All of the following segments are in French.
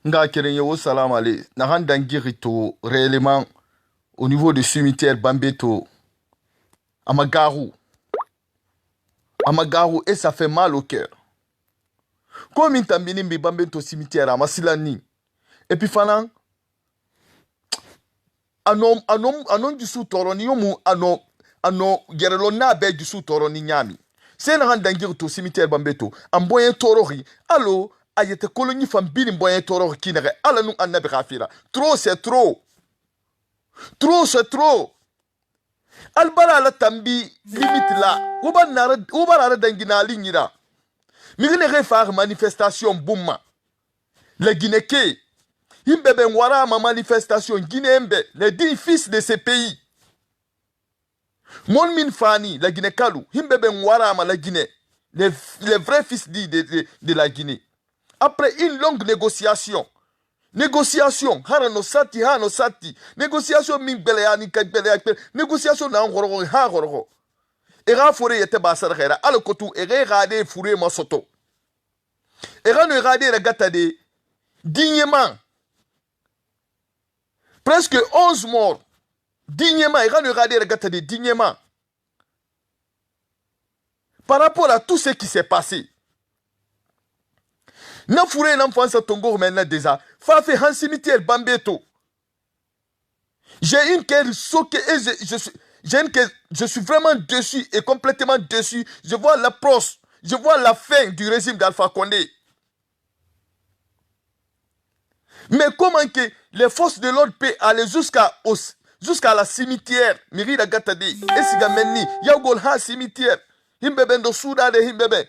Nga keren yo salam ale. Nahan dangirito réellement au niveau du cimetière Bambeto. Amagarou. Amagarou et ça fait mal au cœur. Comme il tambini mbi Bambeto cimetière à Masilani. Et puis fanan anon du sous toroni yomu ano gerelo na be du sous toroni nyami. C'est nahan dangirito cimetière Bambeto. Amboyen torori. Allo ayete koloni fam bini mboyen torori kinere. Ala nu annabi khafira. Trop c'est trop. Trop c'est trop. Albara la tambi limite là. Uba nara dangina lignira. Migine refar manifestation bouma. Les Guinéens. Himbebe nwara ma manifestation Guinéembe. Les 10 fils de ce pays. Mon min fani la Guinée Kalou. Himbebe nwara ma la Guinée. Les vrais fils de la Guinée. Après une longue négociation. Négociation, hano sati. Négociation min beleani ka belea. Négociation na ngoro ha ngoro. Era fure yete basar khaira. Ala kotu ere gade fure masoto. Era no gade regata de dignement. Presque 11 morts. Dignement, era no gade regata de dignement. Par rapport à tout ce qui s'est passé. Na fure na mfansa tongo maintenant déjà. Fa fait un cimetière Bambeto. J'ai une cœur choquée et je suis vraiment déçu et complètement déçu. Je vois l'approche, je vois la fin du régime d'Alpha Condé. Mais comment que les forces de l'ordre peuvent aller jusqu'à la cimetière, Mirida Gatade, et Sigameni, Yagol ha cimetière, Himbebendo Souda de Himbebe,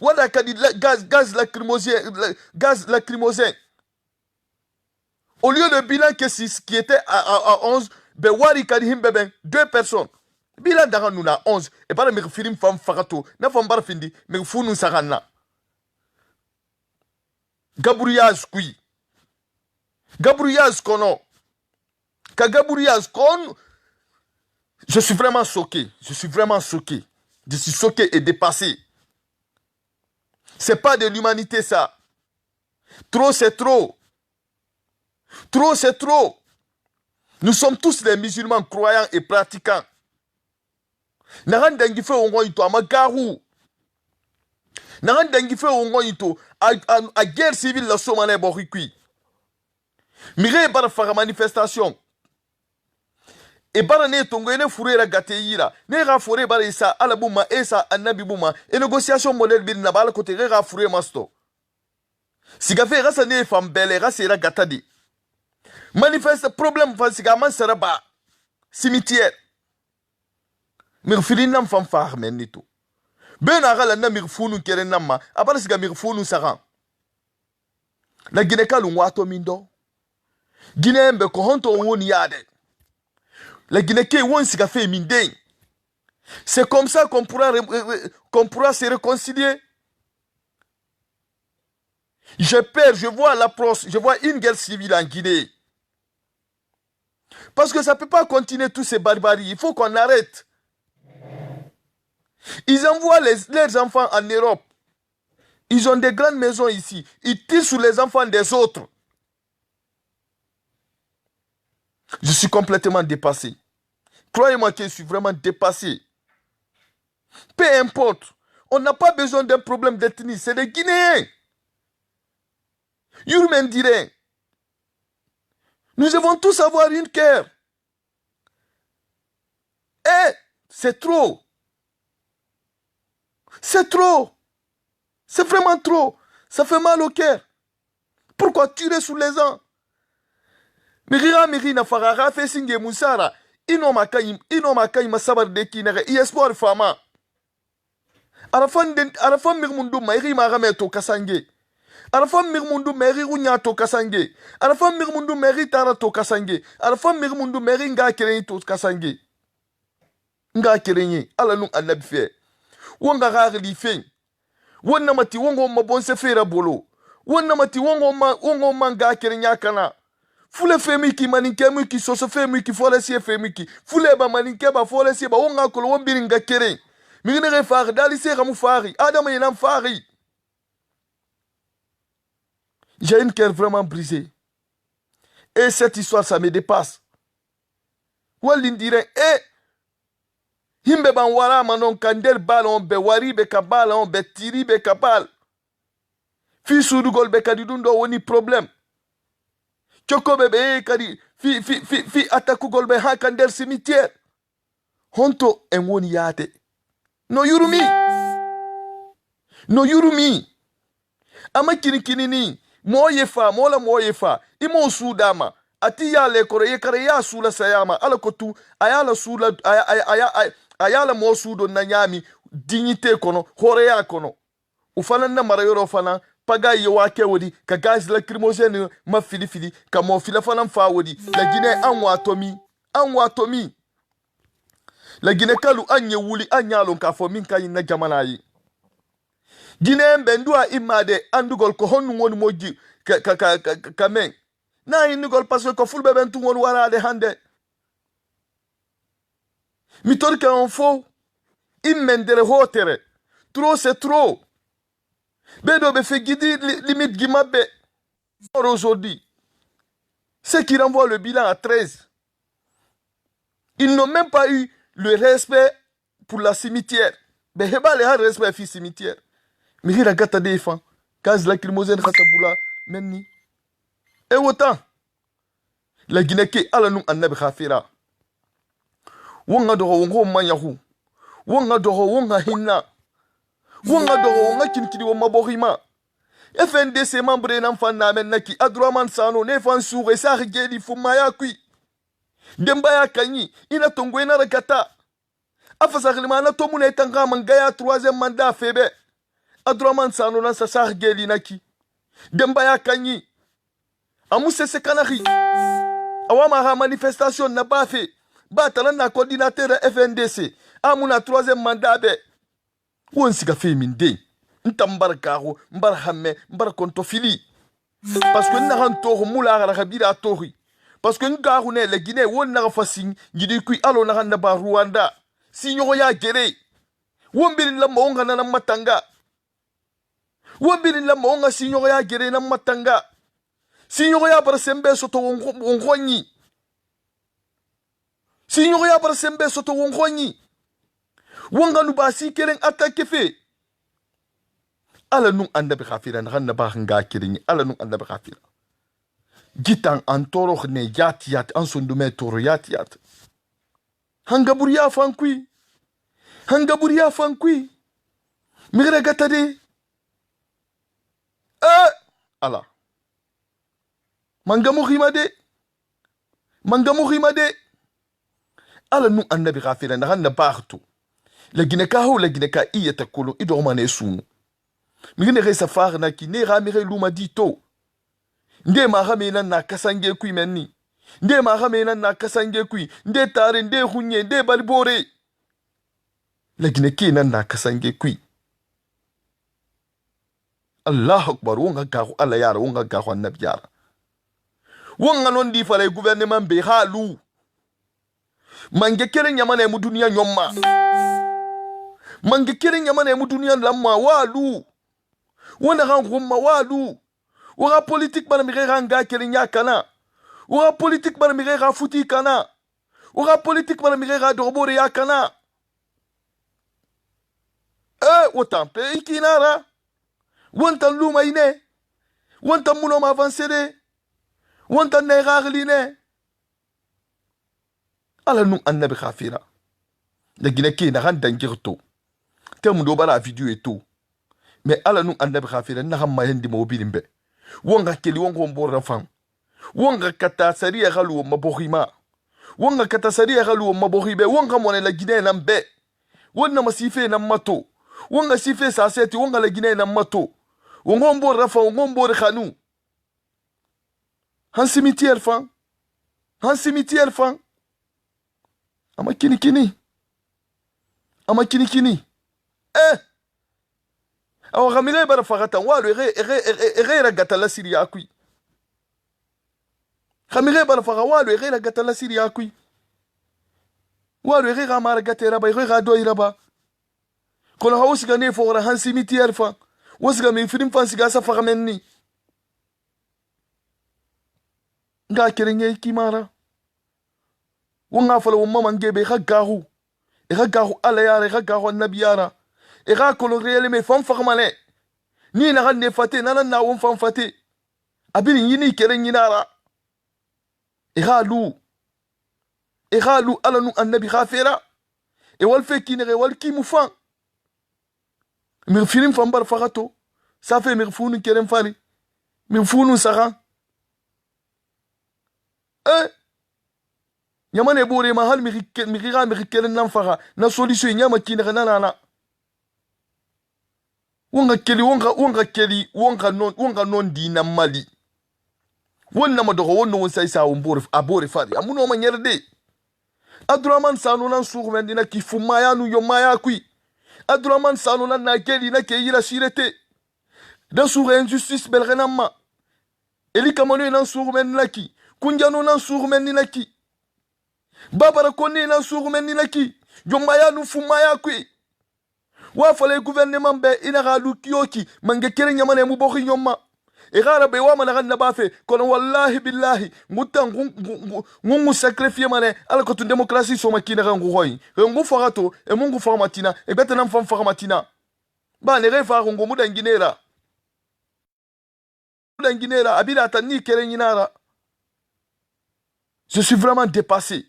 Wada Kadi gaz lacrymogène. Au lieu de bilan qui était à 11, Bewari Kadi Himbebe, 2 personnes. Bilan d'ara nous na 11. Et pas de me film femme farato. Na femme bar findi, me founou sarana. Gabriaz kui. Gabriaz kono. Ka Gabriaz kon. Je suis vraiment choqué. Je suis vraiment choqué. Je suis choqué et dépassé. C'est pas de l'humanité ça. Trop c'est trop. Trop c'est trop. Nous sommes tous des musulmans croyants et pratiquants. Naran dangi fe ongo ito amagaru. Naran dangi fe ongo ito a guerre civile la somane borikui. Mire bara fara manifestation. E bara ne tongo ene furera gateyira. Ne ga fure bara isa alabuma esa annabi buma. E négociation modèle bin na bala kote ga fure masto. Siga fe rasa ne fambele rasa era gatadi. Manifeste problème fa siga man saraba cimetière. Mirfilin nam fam far menito. Ben agala na mirfunu keren namma. Abala siga mirfunu saran. La Guinée Kalou wato mindo. Guinée mbe ko honto woni yade. La Guinée ke won siga fe minden. C'est comme ça qu'on pourra se réconcilier. J'ai peur, je vois l'approche, je vois une guerre civile en Guinée. Parce que ça ne peut pas continuer tous ces barbaries. Il faut qu'on arrête. Ils envoient leurs enfants en Europe. Ils ont des grandes maisons ici. Ils tirent sur les enfants des autres. Je suis complètement dépassé. Croyez-moi que je suis vraiment dépassé. Peu importe. On n'a pas besoin d'un problème d'ethnie. C'est des Guinéens. Yurmen dirait. Nous devons tous avoir une cœur. Eh, c'est trop. C'est trop. C'est vraiment trop. Ça fait mal au cœur. Pourquoi tirer sur les gens? Mirina farara fait signe Moussara. Inomakaï masabar de kinere. Espoir fama. Arafan mirmundu mairi marameto kasange. Arafan mirmundu meri runyato kasange. Arafan mirmundu meri tarato kasange. Arafan mirmundu meri nga kereni to kasange. Nga kereni. Ala nu anabi fe. Wanga ragli fe. Wonna mati wongo mabonse fera bolo. Wonna mati wongo manga kerenya kana. Fule femi ki maninke mu ki soso femi ki fole sie femi ki. Fule ba maninke ba fole sie ba wonga kolo wombiringa keren. Migine refari dali se ramu fari. Adama yenam fari. J'ai une cœur vraiment brisée. Et cette histoire, ça me dépasse. Walin dirait, himbe ban wara manon kandel balon be wari be kabal on be tiri be kabal. Fi sudugol be kadidundo woni problème. Choko bebe kadi fi atakugol be ha kandel cimetière. Honto en woni yate. No yurumi. No yurumi. Ama kini ni. Moye fa, mola moye fa. Imo sudama. Ati ya le kore ye kare ya sula sayama. Ala kotu ayala sula ayala mo sudo na nyami dignité kono horeya kono. Ufana na marayoro fana paga ye wake wodi ka gaz lacrymogène ma fili ka mo fila fana fa wodi la Guinée an watomi la Guinée kalu anye wuli anyalo ka fo min kay na jamana yi Guinée mbendua imade andugol ko honnu woni moji ka men na inugol parce que ko fulbe ben tu won wala de hande mi torka on fo immendere hotere trop c'est trop bedo be fait guider limite gimabe aujourd'hui ce qui renvoie le bilan à 13. Ils n'ont même pas eu le respect pour la cimetière. Mais il a le respect pour la cimetière. Mais il a gâté des enfants. Gaz lacrymogène, khasaboula, menni. Et autant, la Guinée qui a nous en neb khafira. Wonga doro wongo manyahu. Wonga doro wonga hinna. Wonga doro wonga kinkiri wonga bohima. FNDC membre n'enfant namen naki Abdourahmane Sano ne fan soure sa rigeli fumaya kui. Dembaya kanyi ina tongwe na rakata. Afasa limana tomune tanga mangaya 3e mandat febe. Abdourahmane Sano na sa rigeli naki. Dembaya kanyi. Amuse se kanari. Awama ha manifestation na bafe. Batala na coordinateur FNDC. Amuna 3e mandat be. Wonsi ka fe minde. Ntambar karo, mbar hamme, mbar kontofili. Parce que n'a pas tort moula la rabira tori. Parce que n'garou ne le Guinée won n'a pas signe, yidi kui alo n'a pas Rwanda. Signor ya gere. Wombirin la monga na matanga. Wombirin la monga signor ya gere na matanga. Signor ya bar sembe soto wongonyi. Signor ya bar sembe soto wongonyi. Wonga nu basi keren attaque fe. Ala nu anda bi khafira na ba nga kirini ala nu anda bi khafira gitan antoro ne yat an sundume toro yat hanga buriya fankui migra gatade ala mangamu rimade ala nu anda bi khafira na bakhtu la Guinée ka iyata kolo ido mane sunu migine resa far na ki ne ramire luma dito nde ma ramena na kasange kui menni nde ma ramena na kasange kui nde tare nde hunye nde balbore la Guinée ki nan na kasange kui Allah akbar wonga garu ala yara wonga garu annabi yara wonga non di fale gouvernement be halu mange kere nyamane mu duniya nyomma mange kere nyamane mu duniya lamma walu wona ran rumma walu wora politique bana mire ranga kelinya kana wora politique bana mire ra futi kana wora politique bana mire ra dorbore ya kana wotan pe ikinara wontan luma ine wontan muno ma avancer wontan ne ragline ala nu annabi khafira de Guinée ki na ran dangirto temu do bala video et tout. Mais ala nu andabi khafira na hamma hendi mo bilimbe wonga keli wongo mbora fam wonga kata sariya galu mabohima wonga kata sariya galu mabohibe wonga mone la Guinée nambe wonna masife na mato wonga sife sa seti wonga la Guinée na mato wongo mbora fam wongo mbora khanu han cimetière fam ama kini awa gamile bara fagata walu ere la gatala siria kui gamile bara faga walu ere la gatala siria kui walu ere ga mara gatera ba ere ga do iraba kono hausi ga ne fogora han cimetière fa wosga mi firim fa siga sa faga menni nga kerenge kimara wonga fala wumma mangebe garu garu ala yara garu annabi yara kolorele me fam fakmane ni na ganne fate nana na won fam fate abiri yini keren yinara lu ala nu annabi khafera wal fekine wal kimufan mir filim fam bar fagato ça fait mir funu keren fali mir funu sara nyamane bore ma hal mi kelen nan faga na solution nyama kine nana wonga non dina mali wonna madogo wonno won sai sa wombore abore fari amuno ma nyerde Abdourahmane Sano nan surmen dina ki fumaya nu yomaya kui Abdourahmane Sano nan na keli na ke yira sirete da sura injustice belrenamma eli kamano nan surmen naki kunjano nan surmen naki babara konni nan surmen naki yomaya nu fumaya kui wa fale gouvernement be ina galu kiyoki mange kere nyamane mu bokhi nyomma igara be wa mana ganna bafe kono wallahi billahi mutan ngungu sacrifier mane ala ko tu démocratie so makina ngu hoy ngu fagato e mungu formatina e beta nam fam formatina ba ne refa ngu mudanginera abila tani kere nyinara. Je suis vraiment dépassé.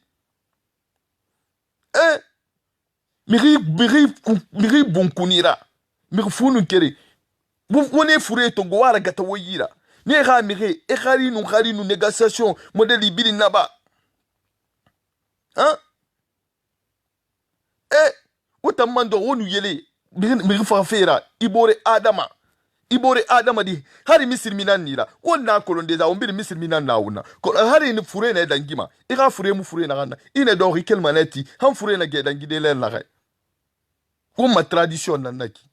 Miri bunkunira miri funu kere wone fure to go wara gata woyira ne ga miri e khari nu négociation modèle ibili naba utamando wonu yele miri fa fera ibore adama di hari misir minan nira wonna kolonde za ombiri misir minan nauna ko hari ni fure na dangima e ga fure mu fure na ganna ine do rikel maneti han fure na ge dangide len la ma tradition nanaki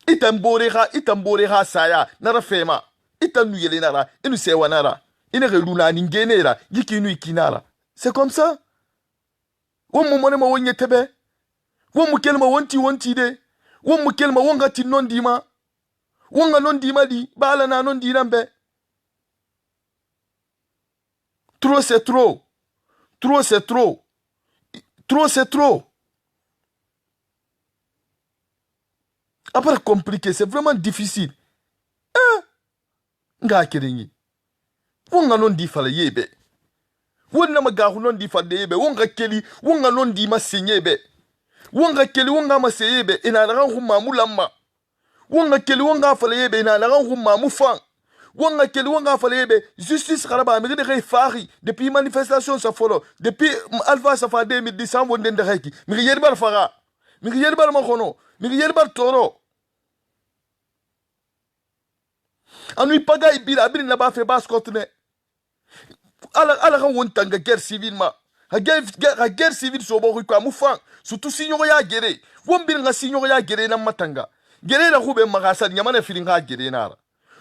itambore ha saya nara fema itanu yele nara inu sewa nara ine reluna ningenera yikinu ikinara. C'est comme ça. Womu monema wonye tebe womu kelma wonti de womu kelma wonga ti non dima wonga non dima di bala na non dinambe. Trop c'est trop c'est trop. Après compliqué, c'est vraiment difficile. Nga kiringi. Wonga non di fala yebe. Wonna magahu non di fala yebe. Wonga keli, wonga non di ma senyebe. Wonga keli, wonga ma seyebe. Ina naran humma mulamba. Wonga keli, wonga fala yebe. Ina naran humma mufang. Wonga keli, wonga fala yebe. Justice karaba, mire de fari. Depuis manifestation sa follow. Depuis Alpha Safa 2010, wonde de reki. Mire yerbar fara. Mire yerbar makono. Mire yerbar toro. Anui paga ibira abiri na ba fe bas kotne ala ga wontanga guerre civile ma ha guerre civile so bo ko amufan surtout sinyo ya gere wombir nga sinyo ya gere na matanga gere la hube magasa nyamana filinga gere nara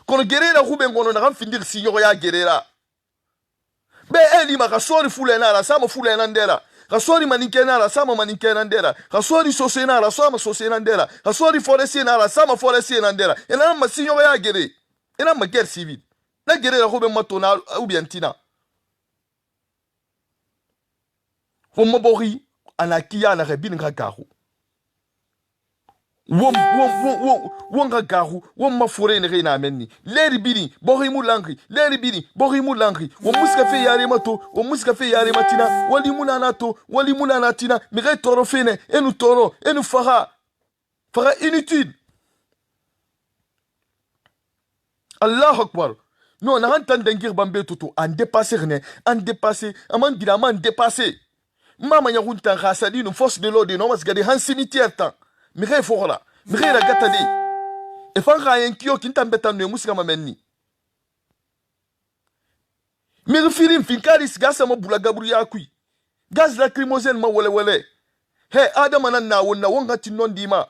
kono gere la hube ngono na kan findir sinyo ya gere la be eli magasori fule nara sama fule nandera gasori maninke nara sama maninke nandera gasori sose nara sama sose nandera gasori forestier nara sama forestier nandera ena ma sinyo ya gere ena ma guerre civile na guerre la hobe matona ou bien tina fo mabori anakia na rebin ngagahu won ngagahu won mafore ne reina menni leri bini bori mulangri won muska fe yare mato won muska fe yare matina wali munana tina mi re toro fene enu fara inutile. Allah Akbar. Non, on a entendu Bambé Toto, en dépassé, amant diraman dépassé. Maman Yarunta Rassadi, une force de l'ordre, non, parce qu'il y a des cimetières, tant. Mire Fora, Mire la Gatade. Et Fanga un kio qui t'embêtant de Moussa Mameni. Mire Filim, Finkaris, Gassama Boulagabria kui. Gaz lacrymogène, ma wale. Hey, Adam Anana, wonga non dima.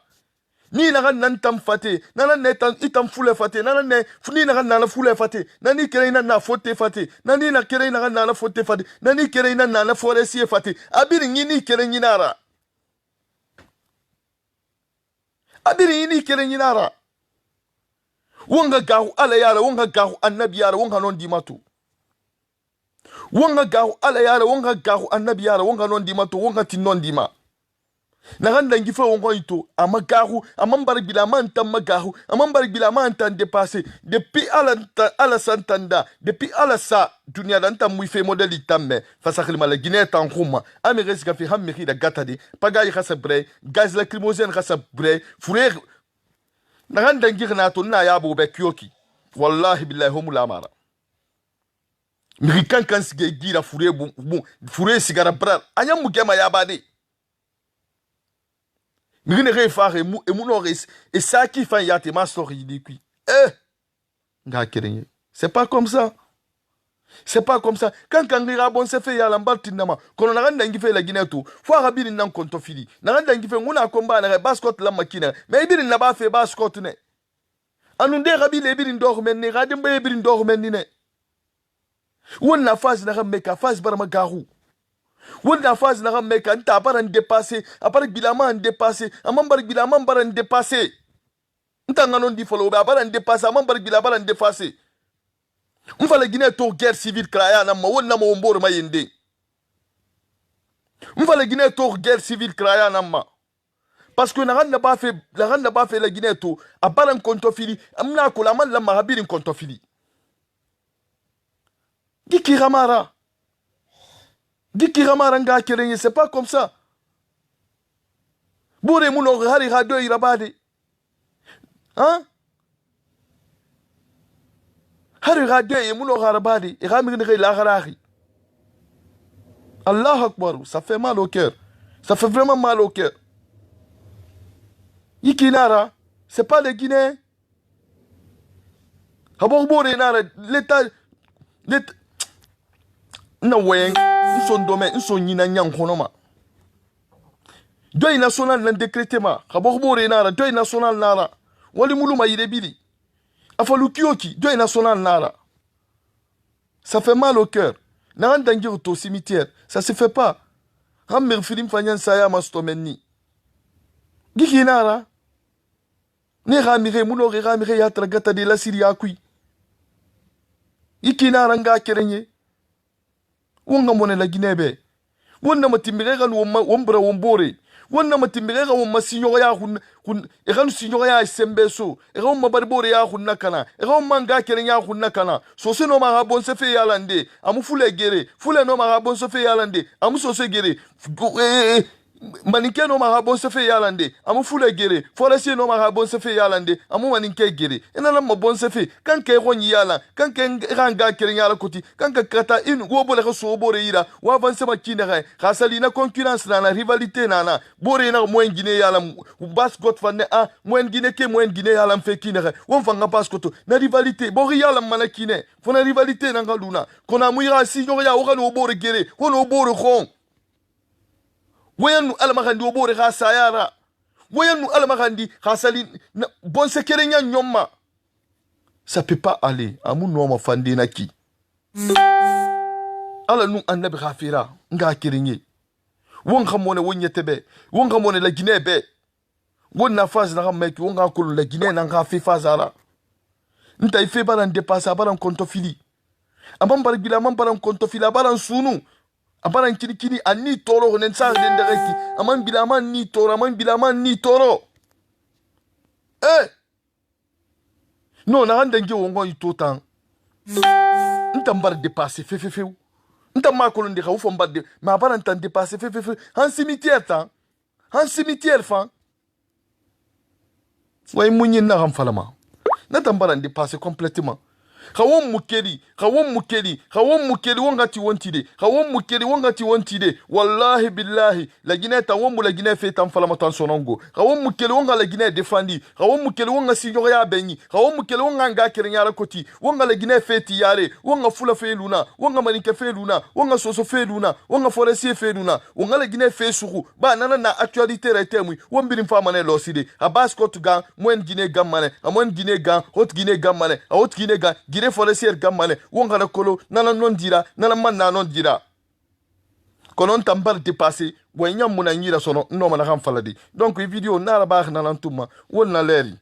Ni naran nan tam fate nanan ne tan itam fule fate nanan ne funi naran nana fule fate nani kere nan na fote fate nani na kere naran nana fote fate nani kere nan nana forestier fate abiri ni kere nyinara wonga gahu ala yara wonga gahu annabi yara wonga non dimatu wonga garu ala yara wonga garu annabi yara wonga non dima to wonga tin non dima na ganda ngi fa wonga ito ama garu amambar bila man tam magaru amambar bila man tan dépasser depuis ala santanda depuis ala sa dunia dan tam mu fe modeli tamme fa sakhli mala Guinée tan khuma amere sika fi hammi da gatadi pagay khasa bre gaz lacrymogène khasa bre frère na ganda ngi na to na yabo be kyoki wallahi billahi hum la mara mi kan sige gira fure sigara brar anya mu gema ya bade mi ne re fare mu no res et ça qui fait ya te ma story di qui nga kerenye c'est pas comme ça. C'est pas comme ça. Quand Kangira bon se fait ya lambalti nama. Kono naganda ngi fait la Guinée tout. Faut rabiri nan konto fili. Naganda ngi fait nguna komba na baskot la makina. Mais ibiri na ba fait baskot ne. Anunde rabi le ibiri ndor men ne radim be ibiri ndor men ne. Wonna phase na meka phase barama garu. Wonna phase na meka nta baran dépasser, apare bilaman dépasser, amambar bilaman baran dépasser. Nta nganon di follow ba baran dépasser, amambar bilaman dépasser. On va la Guinée tour guerre civile kraya na ma wonna mo mbor ma yende. On va la Guinée tour guerre civile kraya na ma. Parce que na randa ba fait la Guinée tour a baran kontofili amna ko la man la mahabirin kontofili. Giki ramara nga kerenye, c'est pas comme ça. Bore muno hari radio irabade. Hein? Hari radio et muno harabade et ramigre la harari. Allah Akbar, ça fait mal au cœur. Ça fait vraiment mal au cœur. Ikinara, c'est pas les Guinéens. Habor nara l'état na wen son domaine son nyina nyang konoma. Deuil national nan décrétement. Habor nara deuil national nara. Wali muluma yidebili. Afalu kioki deuil national nara. Ça fait mal au cœur. N'a dangi au cimetière, ça se fait pas. Rammer film fanyan saya mastomeni. Giki nara. Ne ramire muno ramire ya tragata de la Syria kui. Giki nara nga kerenye. Wonga mone la Guinée. Wonna matimbere kan wombra wombore. Wonna matimbere kan womma sinyo ya hun ekan sinyo ya sembeso. Ekan mabarbore ya hun nakana. Ekan manga keren ya hun nakana. So se no ma bon se fe yalande. Amu fule gere. Fule no ma bon se fe yalande. Amu so se gere. Maninke no ma bon se fe yalande. Amu fule gere. Forestier no ma bon se fe yalande. Amu maninke gere. Ena la ma bon se fe. Kan ke ronyi yala. Kan ke ranga keren yala koti. Kan ka kata in wobo le so bore ira. Wa avance ma kinere. Rasali na concurrence na rivalité na. Bore na moyen Guinée yala bas got fanne a moyen Guinée ke moyen Guinée yala mfe kinere. Won fanga bas koto. Na rivalité bore yala mana kine. Fona rivalité na ngaluna. Kona muira si ya oga no bore gere. Wono bore khon. Wayanu almagandi obore khasayara. Wayanu almagandi khasali bon sekerenya nyoma. Ça peut pas aller. Amu no ma fande na ki. Ala nu annabi khafira nga kirenye. Won khamone wonyetebe. Won khamone la Guinée be. Won na phase na meki won ga ko la Guinée na nga fi phase ala. Nta ife baran dépasser baran kontofili. Amambar bila amambaran kontofili baran sunu. Abaran kini ani toro nen sa den dereki aman bilaman ni toro aman bilaman ni toro non na handa ngi wongo itotan nta mbar dépasser fe nta ma ko ndi xaw fo mbadde ma baran tan dépasser fe han cimetière fa way munyi na xam falama na tambaran dépasser complètement Khawon mukeli wongati wontide wallahi billahi la Guinée ta wombu la Guinée fait tam falama tan sonongo khawon mukeli wonga la Guinée défendi khawon mukeli wonga sinyo ya benyi khawon mukeli wonga nga kerenya la koti wonga la Guinée fait tiare wonga fula fait luna wonga maninke fait luna wonga soso fait luna wonga forestier fait luna wonga la Guinée fait suru ba nana na actualité retemui wombiri mfa mané loside abas kotuga moyen Guinée gamane amon Guinée gam haute Guinée gamane haute Guinée gam Guinée forestière gamane wonga na kolo nana non dira nana man na non dira konon tambar dépasser wanyam muna nyira sono no mana xam faladi donc vidéo nara baax na lantuma wonna leri